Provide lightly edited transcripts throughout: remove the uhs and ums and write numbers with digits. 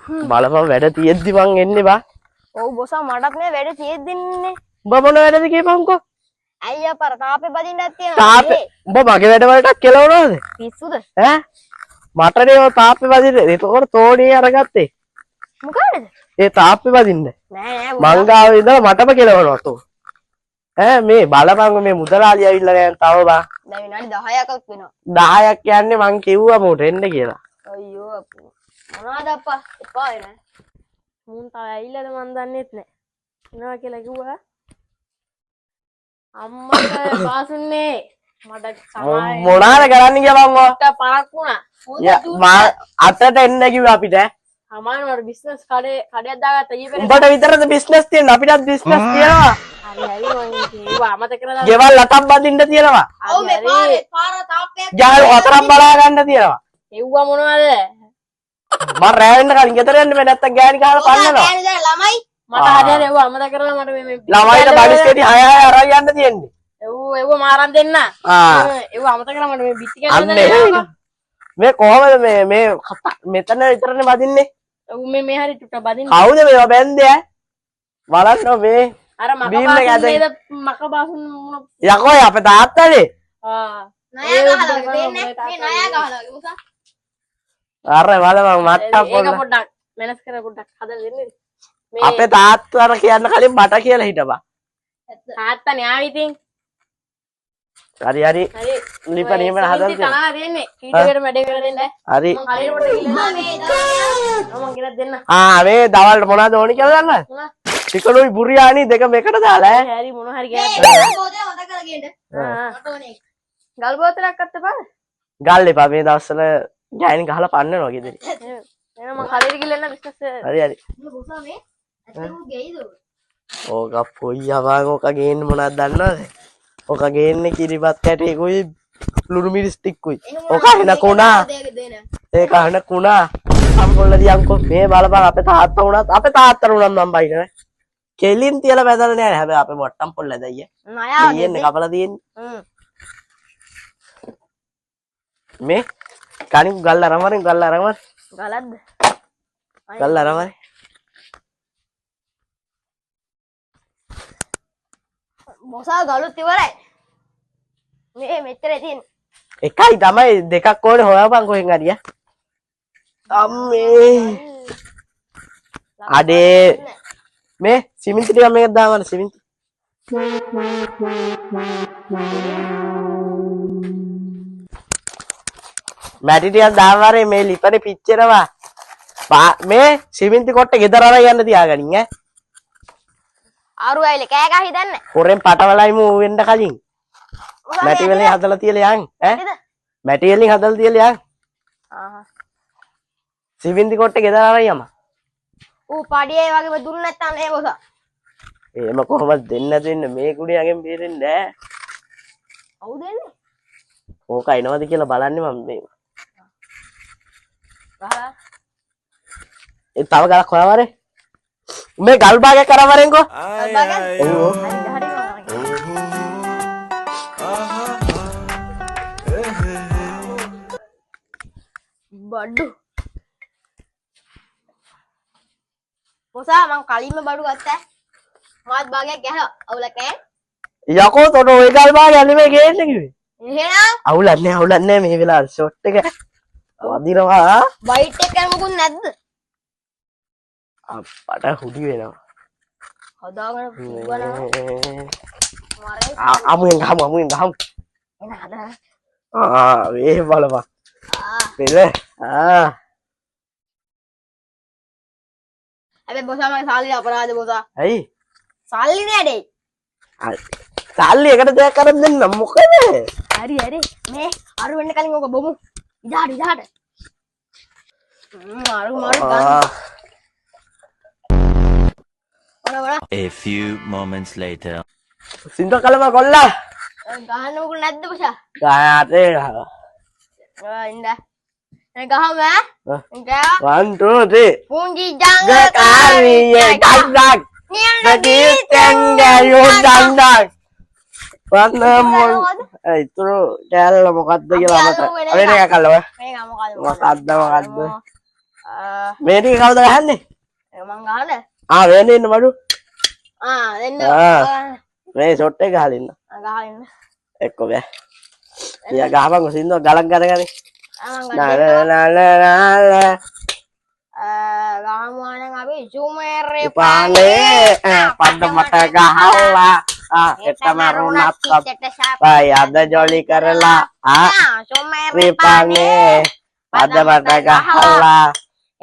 බලපන් වැඩ තියෙද්දි මං එන්නේ බා. ඔව් බොසා මටත් මේ වැඩ තියෙද්දි ඉන්නේ. උඹ මොන වැඩද කියපන්කෝ? අයියා පර තාපේ බදින්නත් තියෙනවා. තාපේ උඹ මගේ වැඩ වලට කෙලවනවද? පිස්සුද? ඈ මටනේ ඔය තාපේ බදින්න. ඒකෝර තෝණිය අරගත්තේ. මොකටද? ඒ තාපේ බදින්න. නෑ මං ගාව ඉඳලා මටම කෙලවනවා තෝ. ඈ මේ බලපන් මේ මුදලාලි ඇවිල්ලා දැන් තව බා. දැන් විනාඩි 10ක්වත් වෙනවා. 10ක් කියන්නේ මං කිව්වා මොකට එන්න කියලා. අයියෝ අප්පා. මොනවද අප්පා? එපා එන. මුන් තාම ඇවිල්ලාද මන් දන්නෙත් නෑ. එනවා කියලා කිව්වා. අම්මට පාසුන්නේ මට සමාය මොනාද කරන්න කියලා මං ට පරක් වුණා. අතට එන්න කිව්වා අපිට. සමානවට බිස්නස් කඩයක් දාගත්තා ඊපෙර. උඹට විතරද බිස්නස් තියෙන්නේ අපිටත් බිස්නස් තියෙනවා. හරි හරි මම ඒවා අමතක කරලා ගෙවල් 8ක් බඳින්න තියෙනවා. ඔව් මේ පාර තාප්පයක් ජාල 4ක් බලා ගන්න තියෙනවා. එව්වා මොනවද? මම රෑ වෙන්න කලින් ගෙදර යන්න බෑ නැත්තම් ගෑණි ගහලා පන්නනවා. ගෑණි දැන් ළමයි මට හරි හරි එව්වා අමතක කරලා මට මේ ළමයිට බඩිස්කේටි 6 අරන් යන්න තියෙන්නේ. එව්වා මාරන් දෙන්න. එව්වා අමතක කරලා මට මේ බිත්ති කැල්ල මේ කොහමද මේ මෙතන විතරනේ බදින්නේ? මේ හරි චුට්ට බදින්න. කවුද මේවා බැන්දේ? බලන්න මේ අර මක බාසුන් යකෝ අපේ තාත්තනේ. නයා ගහලා වගේ මේ නයා ගහලා වගේ මුසා. අර බලපන් මට්ටම් පොඩ්ඩක්. ඒක පොඩ්ඩක් වෙනස් කර පොඩ්ඩක් හදලා දෙන්නේ. අපේ තාත්තාර කියන්න කලින් මට කියලා හිටපන්. තාත්තනේ ආවි ඉතින්. හරි හරි. ලිප නියමන හදන්න තියෙනවා. තාලා දෙන්නේ. කීටකට වැඩේ කරලා දෙන්න. හරි. මම හරියට පොඩ්ඩක් ඉල්ලලා මම කියලා දෙන්න. මේ දවල්ට මොනවද ඕනි කියලා දන්නවද? ටිකලුයි බුරියානි දෙක මේකට දාලා ඈ. හරි මොන හරි ගෑන. පොතේ හොද කරලා ගේන්න. මට ඕනේ. ගල් බෝතලයක් අත්තපා. ගල් එපා මේ දවස්වල ගෑණි ගහලා පන්නනවා ගෙදර. එහෙනම් මම හරියට ගිල්ලන්න බිස්නස් හරි හරි. මේ බොසා මේ ඇත්තම ගෙයිද? ඕක පොයියා ඕක ගේන්න මොනවද දන්නවද? ඕක ගේන්නේ කිරිබත් කැටේකුයි ලුණු මිරිස් ටිකකුයි. ඕක එන කුණා. ඒක අහන කුණා. සම්පොල්ල දියන්කෝ මේ බලපන් අපේ තාත්තා වුණත් අපේ තාත්තට උනත් මම බයින නෑ. කෙලින් තියලා බැදලා නෑ. හැබැයි අපේ වට්ටම් පොල්ල දැයිය. නයා දෙන්නේ කපලා තියෙන්නේ. මේ කණි ගල් අරමරින් ගල් අරමර. ගලක්ද? ගල් අරමර. මොසා ගලුත් ඉවරයි. මේ මෙච්චර තියෙන. එකයි තමයි දෙකක් ඕනේ හොයපන් කොහෙන් හරි ඈ. අම්මේ. අඩේ මේ සිමෙන්ති ටික මේක දාගන්න සිමෙන්ති. මැටි ටිකක් දාවරේ මේ ලිපනේ පිච්චෙනවා. මේ සිමෙන්ති කොට්ට ගෙදර අරන් යන්න තියාගනින් ඈ. ආරු ඇවිල්ලා කෑ ගහ හිටන්නේ. හොරෙන් පටවලයි මූ වෙන්න කලින්. මැටි වලින් හදලා තියලා යන් ඈ. මැටි වලින් හදලා තියලා යන්. සිමෙන්ති කොට්ට ගෙදර අරන් යම. ඌ පඩියේ වගේම දුන්න නැත්තම් නේ බොසා. එහෙම කොහොමද දෙන්න දෙන්න මේ කුඩියගෙන් බේරෙන්නේ නැහැ. කවුද දෙන්නේ? ඕක එනවද කියලා බලන්නේ මම මේ. ගහලා. ඒ තව ගලක් හොයාවරේ. මේ ගල් භාගයක් කරවරෙන්කෝ. ගල් භාගයක්? ඔව්. බඩු. බොසා මං කලින්ම බඩු ගත්තා. මාත් භාගයක් ගහලා අවුලක් නැහැ. යකෝ තොට ඔය ගල් භාගයක් නෙමෙයි ගේන්න කිව්වේ. එහෙනම් අවුලක් නැහැ මේ වෙලාවට ෂොට් එක වදිනවා. වයිට් එක මොකුත් නැද්ද? අප්පට හුඩි වෙනවා. හදාගෙන පුවනවා. අමුෙන් ගහමු. එන හදා. මේ බලපන්. පෙළ. අබේ බොසා මගේ සල්ලි අපරාධ බොසා. ඇයි? සල්ලි නෑ දෙයි. සල්ලි එකට දෙයක් කරන් දෙන්න මොකද? හරි. මේ අර වෙන්න කලින් ඕක බොමු. ඉදාට. මාරු ගන්න. A few moments later. සින්ද කලම කොල්ලා. ගහන්න මොකුත් නැද්ද බොසා? ගහතේ. ඉන්න. ගහම ඈ. 1 2 3. පුංචි ජංග කාරියේ ඩක්. දක්. වන්න ඉතුරු කෑල්ල මොකක්ද කියලා මට වෙන එකක් අල්ලව. මේක මොකද්ද? මොකක්ද? මේ ටික කවුද ගහන්නේ? මං ගහන්නේ. වෙන්න ඉන්න බඩු. දෙන්න. මේ ෂොට් එක ගහලා ඉන්න. ගහන්න. එක්ක බෑ. ඊයා ගහපන් සින්දුව ගලක් ගන්නගනි. ගහමු අනං අපි සුමේරේ පානේ පද්ද මට ගහලා එත මරුණත් බයි අද ජොලි කරලා සුමේරේ පානේ පද්ද මට ගහලා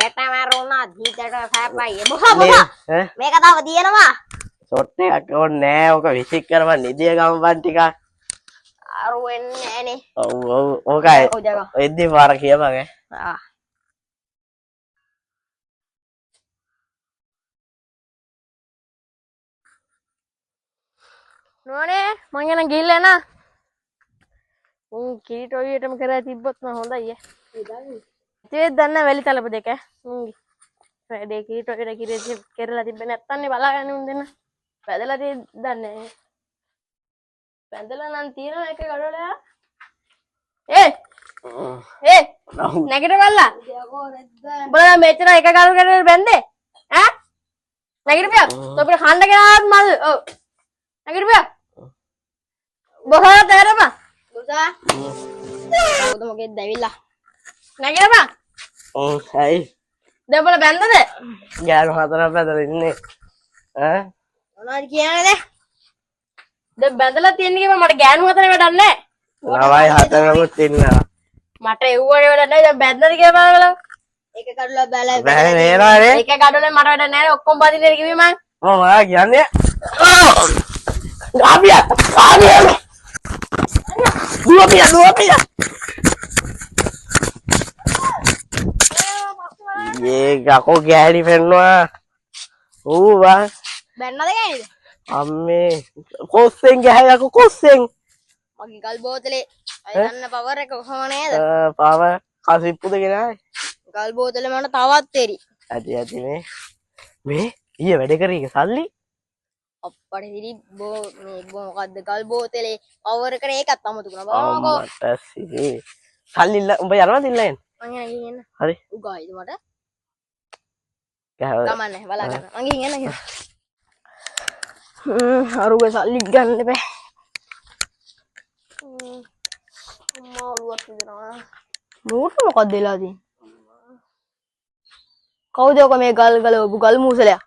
එත මරුණත් හිතට සැපයි. බොහොම මේක තව තියෙනවා. ෂොට් එකක් ඕනේ නෑ. ඔක විසික් කරපන් නිදිය ගමපන් ටිකක්. අරු වෙන්නේ නෑනේ. ඔව් ඕකයි. එද්දි පාර කියපන් නෝනේ මං යන ගිහිල්ලා නා. කිරිට ඔයියටම කරලා තිබ්බොත් නම් හොඳයි ඈ. ඉතින් දන්න වැලි තලප දෙක මුංගි. වැඩේ කිරිට ඔයියට කිරි කරලා තිබ්බේ නැත්තම් නේ බලාගන්න උන් දෙන්න. වැදලා දන්නේ. වැදලා නම් තියෙන එක ගඩොල. නැගිට ගල්ලා. උඹලා මෙච්චර එක ගල් කරේ බැන්දේ? ඈ? නැගිට පියා. තොපේ හඬ ගෙනාවත් මල්. ඔව්. නැගිට පියා. බොහෝ තේරෙපා. බුසා. උදේ මොකෙද දැවිලා. නැගිටපා. හයි. දෙබල බැන්දද? ගෑනු හතරක් බැදලා ඉන්නේ. ඈ? මොනවද කියන්නේ? දැන් බැඳලා තියෙන කිව්ව මට ගෑනු හතරේ වැඩක් නැහැ. ළමයි හතරකුත් ඉන්නවා. මට එව්වනේ වැඩක් නැහැ. දැන් බැඳලාද කියලා බලලා. එක කඩුවක් බැලලා බෑ නේරානේ. එක කඩුවේ මට වැඩක් නැහැ. ඔක්කොම බදින්නේ කිව්වේ මං. මොනවා කියන්නේ? ගාමියා. දුවපියා. ये गको गෑණි පෙන්නවා. ඌවා. බැන්නද ගෑනිද? අම්මේ කොස්සෙන් ගහයකෝ කොස්සෙන්. මගේ ගල් බෝතලේ අය ගන්න පවර් එක කොහොම නේද? පාව කසිප්පුද ගෙනාවේ. ගල් බෝතලේ මට තවත් තෙරි. ඇති මේ ඊයේ වැඩ කරේ සල්ලි අප්පට හිරි මේ මොකද්ද ගල් බෝතලේ පවර් කරේ ඒකත් අමතුකුණා බලන්නකෝ. මට සිහි සල්ලි උඹ යනවද ඉල්ලෙන්? මං යන ගිහින් එන්න. හරි. උගායිද මට? ගහව. ගමන්නේ බලා ගන්න. මං ගිහින් එන්න. අරුගේ සල්ලි ගන්න බෑ. මාළුවක් විදිනවා. නෝට මොකක්ද වෙලා තියෙන්නේ? කවුද ඔක මේ ගල් ගල් මූසලයා?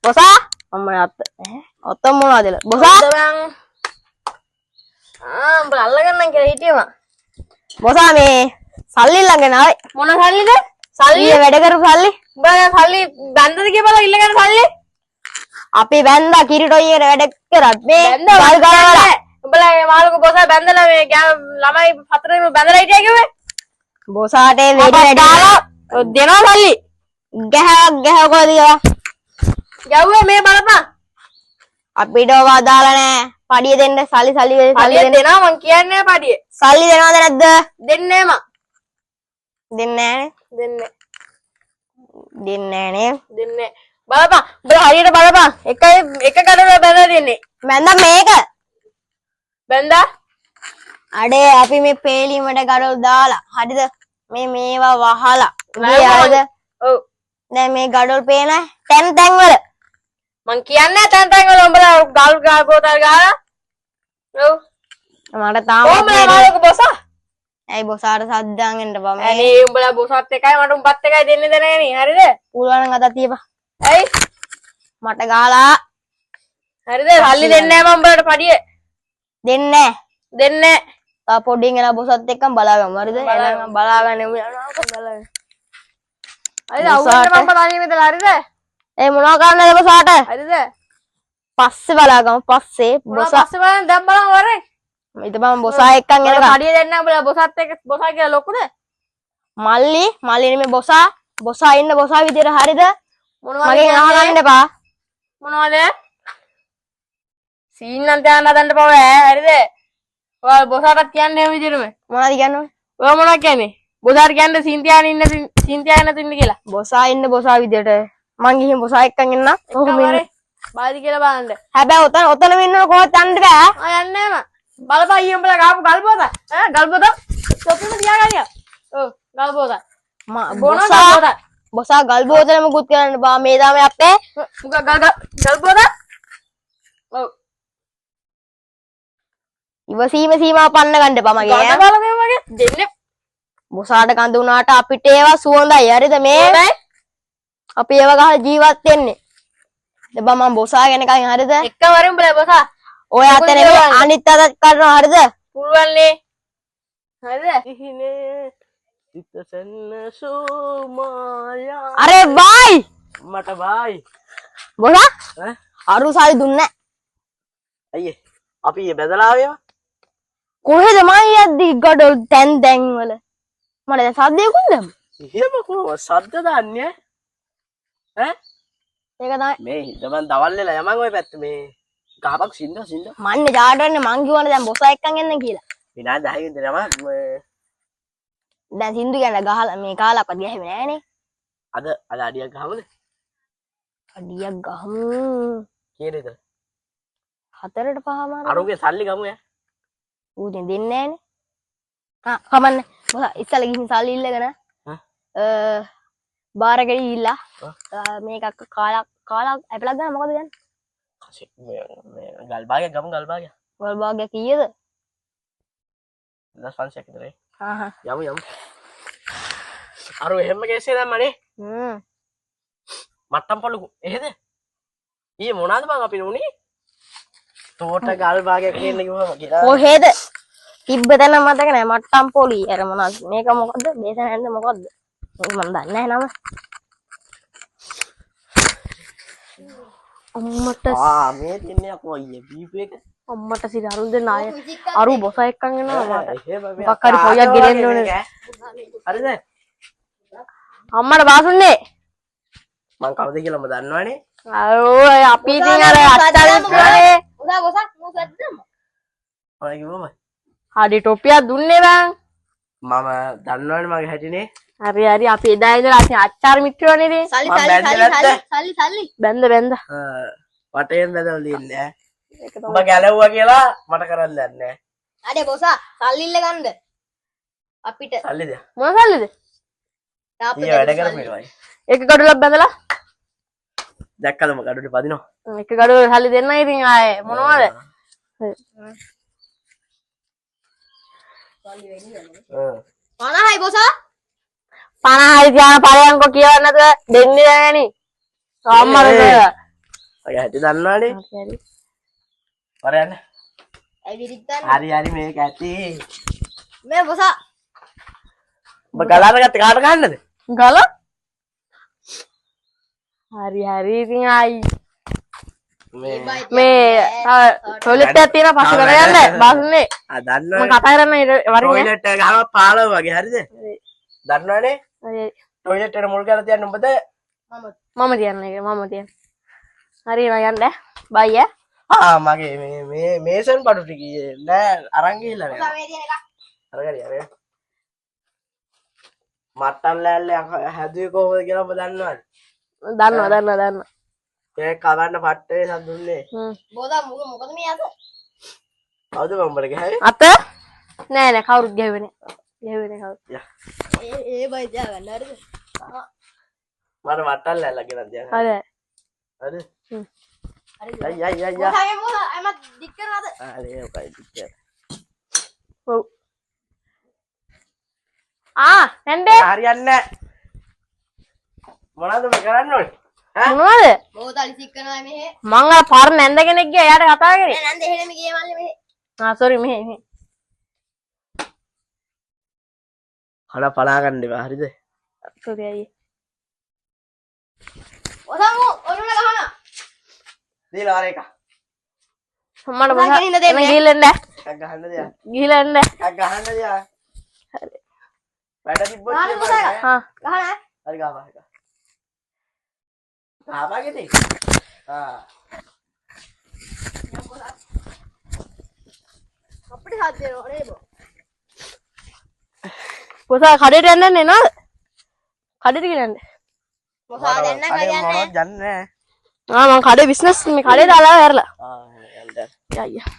බොසා අම්මයි අත්ත මොනවද බොසා? උඹ අල්ලගන්නම් කියලා හිටියම. බොසා මේ සල්ලි ළඟ නායි. මොන සල්ලිද? සල්ලි වැඩ කරපු සල්ලි. උඹ සල්ලි බැන්දද කියලා ඉල්ලගෙන සල්ලි? අපි බැන්දා කිරිටොයියට වැඩ කරත් මේ ගල් ගලවලා. උඹලා මේ මාළුක බොසා බැන්දලා මේ ළමයි හතරෙම බැඳලා හිටියා කිව්වේ? බොසාට වැඩ දෙනවා සල්ලි. ගහකොද කියලා. ගැව්වේ මේ බලපන්. අපිට වදාලා නෑ. පඩිය දෙන්න සල්ලි දෙනවා මං කියන්නේ පඩිය. සල්ලි දෙනවද නැද්ද? දෙන්නේ නෑ මං. දෙන්නේ නෑනේ. බලපන්. උඹලා හරියට බලපන්. එක කඩවල බැඳලා දෙන්නේ. බැඳා මේක. බැඳා. අඩේ අපි මේ පේලිමට ගඩොල් දාලා. හරිද? මේවා වහලා. හරිද? ඔව්. දැන් මේ ගඩොල් පේන තැන් වල මං කියන්නේ තැන් වල උඹලා ගල් බෝතල් ගාලා. ඔව්. මට තාම ඕමලාලක බොසා. ඇයි බොසාට සද්දන් එන්න බෑ. අනේ උඹලා බොසත් එකයි මට උඹත් එකයි දෙන්නේ දැනගනි. හරිද? පුළුවන් නම් අත තියපන්. ඇයි? මට ගාලා. හරිද? සල්ලි දෙන්නේ නෑ මම උඹලට පඩිය. දෙන්නේ නෑ. තා පොඩින් එලා බොසත් එක්කම බලාගමු. හරිද? එනනම් බලාගන්න යනවා බලන්න. හරිද? අවුරුද්දට මම තනියම ඉඳලා හරිද? ඒ මොනවා කරන්නද බොසාට? හරිද? පස්සේ බලාගමු. පස්සේ බලන්න දැන් බලමු වරේ. ඊට මම බොසා එක්කන් එනකම් පඩිය දෙන්න උඹලා බොසත් එක්ක බොසා කියලා ලොකුද? මල්ලි නෙමෙයි බොසා ඉන්න බොසා විදියට හරිද? මගෙන් අහගන්න එපා. මොනවද? සීන්නම් තියන්න හදන්න පව හරිද? ඔයාලා බොසාටත් කියන්නේ මේ විදියටම. මොනවද කියන්නේ? ඔය මොනවද කියන්නේ? බොසාට කියන්නේ සීන් තියාගෙන ඉන්න කියලා. බොසා ඉන්න බොසා විදියට. මං ගිහින් බොසා එක්කන් එන්න. කොහොම ඉන්නේ? බාදි කියලා බලන්න. හැබැයි ඔතනම ඉන්නකොට කොහොමද යන්න බෑ. යන්නේ නෑ මම. බලපන් ඊ උඹලා ගාපු ගල් බෝතල්. ගල් බෝතල්. තොපිම තියාගනියා. ඔව් ගල් බෝතල්. බොසා ගල් බෝතල මුකුත් කරන්න බා මේ දාමේ අපේ ගල් බෝතල ඔව් ඉවසීම සීමා පන්න ගන්න එපා මගේ ගන්න බලමු මගේ දෙන්නේ බොසාට කඳ උනාට අපිට ඒවා සුවඳයි හරිද මේ අපි ඒව ගහලා ජීවත් වෙන්නේ දෙබා මම බොසා ගැන කයින් හරිද එකවරින් බල බොසා ඔය අතේ නෙමෙයි අනිත් අතත් කරනවා හරිද පුළුවන්නේ හරිද ඉහිනේ ඉතසන්න සෝමායා අරේ බයි මට බයි බොසා ඈ අරු සල්ලි දුන්නේ අයියේ අපි බෙදලා ආවේම කොහෙද මම යද්දි ගඩොල් දැන් වල මට දැන් සද්දයකුත් දැම්ම එහෙම කොහොමද සද්ද දාන්නේ ඈ ඒක තමයි මේ හිටමන් දවල් වෙලා යමන් ඔය පැත්ත මේ ගහපක් සින්ද මන්නේ ජාඩවන්නේ මං කිව්වනේ දැන් බොසා එක්කන් එන්න කියලා විනාඩි 10කින් දෙනම දැන් සින්දු කියන ගහලා මේ කාලක්වත් ගහෙන්නේ නෑනේ අද අඩියක් ගහමුද අඩියක් ගහමු කීයද 4ට 5මාර අරුගේ සල්ලි ගමු යා ඌ දෙන්නේ නෑනේ කමන්නේ බොසා ඉස්සලා ගිහින් සල්ලි ඉල්ලගෙන බාරකට ඉල්ලා මේක කාලා ඇපලක් ගන්න මොකද ගන්න ගල් භාගයක් ගමු ගල් භාගයක් වල් භාගයක් කීයද 15ක් විතරයි යමු අර එහෙම කේසේ දැම්මනේ මට්ටම් පොළු එහෙද ඊයේ මොනවාද බං අපි නුනේ තෝට ගල් භාගයක් කියන්න කිව්වම කියලා කොහෙද තිබ්බ තැන මතක නෑ මට්ටම් පොලි අර මොනවද මේක මොකද්ද බේසන හැන්ද මොකද්ද මම දන්නේ නැහැ නම අම්මට මේ තින්නේ අකෝ අයියේ බීප් එක අම්මට සිර අරුල් දෙන්න ආය අරු බොස එක්කන් එනවා මට මොකක් හරි පොයක් ගෙනෙන්න ඕනේ හරිද අම්මට බාසුන්නේ මං කවුද කියලා මම දන්නවනේ ඔය අපි ඉතින් අර අත්තරේ පුරේ උදා බොසක් මොකද දෙන්න ඔය කිව්වම හරි ටොපියක් දුන්නේ බං මම දන්නවනේ මගේ හැටිනේ හරි හරි අපි එදා ඉඳලා අපි අච්චාර මිත්‍රයෝනේ ඉතින් සල්ලි බැන්ද වටේන් බැදලා දෙන්නේ ඔබ ගැලවුවා කියලා මට කරන්න දෙන්නේ නැහැ අනේ බොසා සල්ලි ඉල්ල ගන්නද අපිට සල්ලිද මොන සල්ලිද ඊය වැඩ කරපේවයි එක ගඩොලක් බැඳලා දැක්කද මම ගඩොලේ පදිනවා එක ගඩොල සල්ලි දෙන්න ඉතින් ආයේ මොනවද පනහයි බොසා 50යි තියාන පරයන්කෝ කියවන්නද දෙන්නේ නැහනේ අම්මර කියලා ඔය ඇටි දන්නවනේ හරි පරයන්න ඇයි විරිත්තන්නේ හරි මේක ඇටි මේ බොසා ඔබ ගලාන ගත්තේ කාට ගන්නද ගල හරි ඉතින් ආයි මේ ටොයිලට් එකක් තියෙන පස්සේ කරලා යන්න බාස්නේ දන්නවනේ මම කතා කරන්න වරින් ටොයිලට් එක ගහම 15 වගේ හරිද දන්නවනේ ටොයිලට් එකට මුල් කරලා තියන්න උඹද මම තියන්න හරි නෑ යන්න බයි මගේ මේ මේසන් බඩු ටික නෑ අරන් ගිහිල්ලා නෑ අරගරි අර මට්ටම් ලෑල්ල හැදුවේ කොහොමද කියලා ඔබ දන්නවද දන්නවා ඒක කවන්න පට්ටේ සම්දුන්නේ බෝදා මොකද මේ අත කවුද මම්බර ගහේ අත නෑ කවුරුත් ගැහුවේ කවුරුත් ඒ බයි තියාගන්න හරිද මට මට්ටම් ලෑල්ල ගෙනත් තියන්න හරි හරි හරි මොකද එම දික් කරනවද හරි ඔකයි දික් ඔව් නැන්දේ හරියන්නේ මොනවද මේ කරන්න ඕනේ මොනවද බෝතලි සික් කරනවා මෙහෙ මං අර පාර නැන්ද කෙනෙක් ගියා එයාට කතා කරේ නෑ නන්ද එහෙම ගියේ මල්ලේ මෙහෙ සෝරි මෙහෙ හල පලා ගන්න එපා හරිද සෝරි අයියේ ඔසමු ඔළුණ ගහනවා දීලා ආර එක මට ඔයා ගෙනින්න දෙන්නේ. ගිහිල්ලා එකක් ගහන්න දෙයක් ගිහිල්ලා එන්න එකක් ගහන්න දෙයක් හරි වැඩ තිබ්බොත් ගහන්න කියපන් පුතා. ඈ. ගහනවා හරි ගහපන් එක ගහපන්ගෙදී අපිට හත් දෙනවා නේ බෝ පුතා කඩේට යන්නේ නේද කඩේට ගිහින් මොකද දැන් නම් යන්නේ යන්නේ මම කඩේ බිස්නස් මේ කඩේ දාලා ඇරලා යන්න අයියා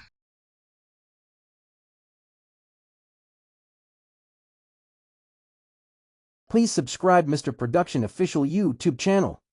Please subscribe Mr. Production official YouTube channel.